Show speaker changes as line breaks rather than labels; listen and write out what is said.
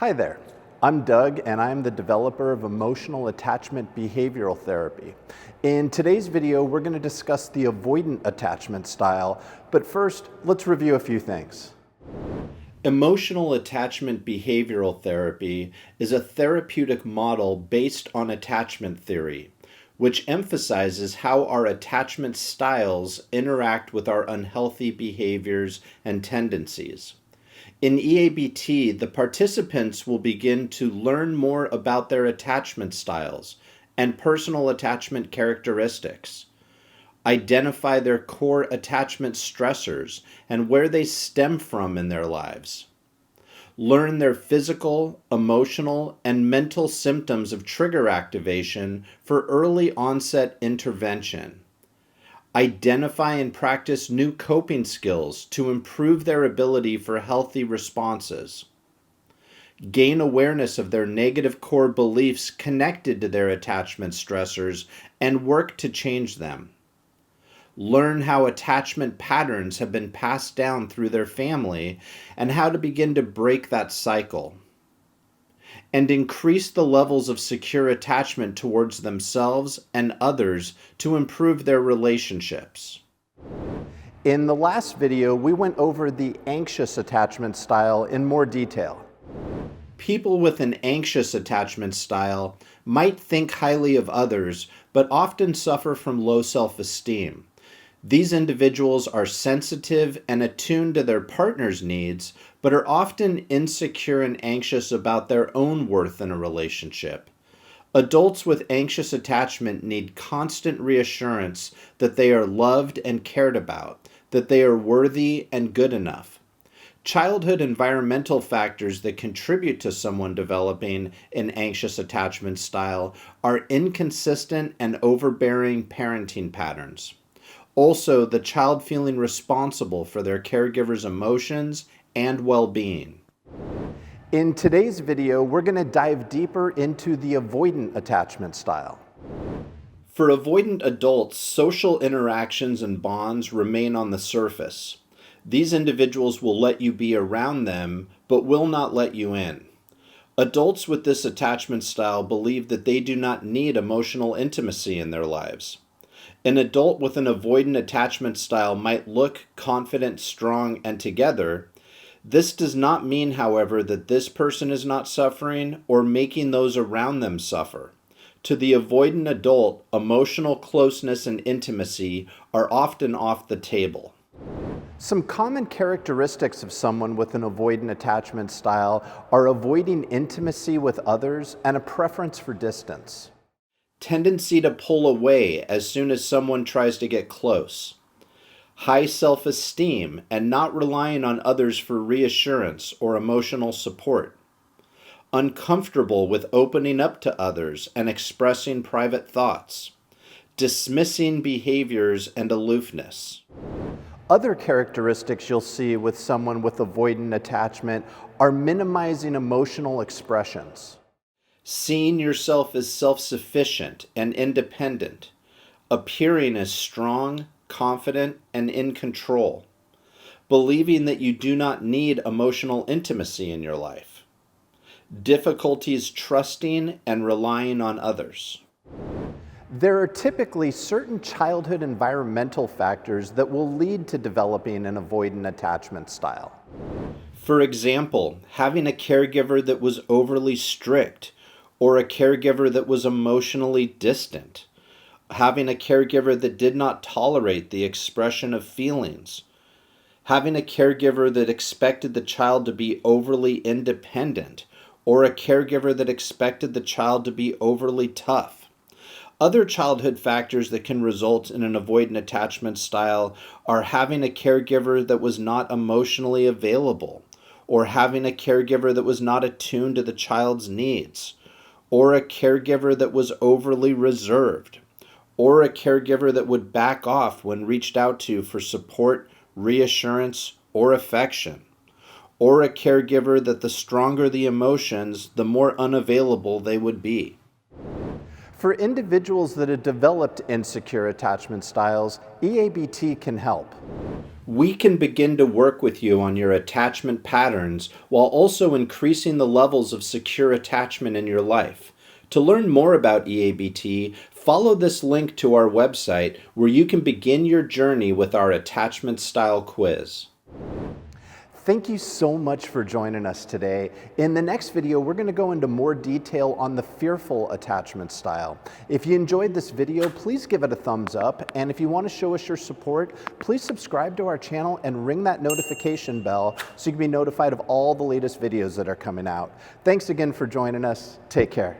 Hi there, I'm Doug and I'm the developer of Emotional Attachment Behavioral Therapy. In today's video, we're going to discuss the avoidant attachment style, but first, let's review a few things. Emotional attachment behavioral therapy is a therapeutic model based on attachment theory, which emphasizes how our attachment styles interact with our unhealthy behaviors and tendencies. In EABT, the participants will begin to learn more about their attachment styles and personal attachment characteristics, identify their core attachment stressors and where they stem from in their lives, learn their physical, emotional, and mental symptoms of trigger activation for early onset intervention, identify and practice new coping skills to improve their ability for healthy responses, gain awareness of their negative core beliefs connected to their attachment stressors and work to change them, learn how attachment patterns have been passed down through their family and how to begin to break that cycle, and increase the levels of secure attachment towards themselves and others to improve their relationships. In the last video, we went over the anxious attachment style in more detail. People with an anxious attachment style might think highly of others, but often suffer from low self-esteem. These individuals are sensitive and attuned to their partner's needs, but are often insecure and anxious about their own worth in a relationship. Adults with anxious attachment need constant reassurance that they are loved and cared about, that they are worthy and good enough. Childhood environmental factors that contribute to someone developing an anxious attachment style are inconsistent and overbearing parenting patterns. Also, the child feeling responsible for their caregiver's emotions and well-being. In today's video, we're going to dive deeper into the avoidant attachment style. For avoidant adults, social interactions and bonds remain on the surface. These individuals will let you be around them, but will not let you in. Adults with this attachment style believe that they do not need emotional intimacy in their lives. An adult with an avoidant attachment style might look confident, strong, and together. This does not mean, however, that this person is not suffering or making those around them suffer. To the avoidant adult, emotional closeness and intimacy are often off the table. Some common characteristics of someone with an avoidant attachment style are avoiding intimacy with others and a preference for distance. Tendency to pull away as soon as someone tries to get close. High self-esteem and not relying on others for reassurance or emotional support. Uncomfortable with opening up to others and expressing private thoughts. Dismissing behaviors and aloofness. Other characteristics you'll see with someone with avoidant attachment are minimizing emotional expressions. Seeing yourself as self-sufficient and independent, appearing as strong, confident, and in control, believing that you do not need emotional intimacy in your life, difficulties trusting and relying on others. There are typically certain childhood environmental factors that will lead to developing an avoidant attachment style. For example, having a caregiver that was overly strict, or a caregiver that was emotionally distant, having a caregiver that did not tolerate the expression of feelings, having a caregiver that expected the child to be overly independent, or a caregiver that expected the child to be overly tough. Other childhood factors that can result in an avoidant attachment style are having a caregiver that was not emotionally available, or having a caregiver that was not attuned to the child's needs, or a caregiver that was overly reserved, or a caregiver that would back off when reached out to for support, reassurance, or affection, or a caregiver that the stronger the emotions, the more unavailable they would be. For individuals that have developed insecure attachment styles, EABT can help. we can begin to work with you on your attachment patterns while also increasing the levels of secure attachment in your life. To learn more about EABT, follow this link to our website where you can begin your journey with our attachment style quiz. Thank you so much for joining us today. In the next video, we're going to go into more detail on the fearful attachment style. If you enjoyed this video, please give it a thumbs up. And if you want to show us your support, please subscribe to our channel and ring that notification bell so you can be notified of all the latest videos that are coming out. Thanks again for joining us. Take care.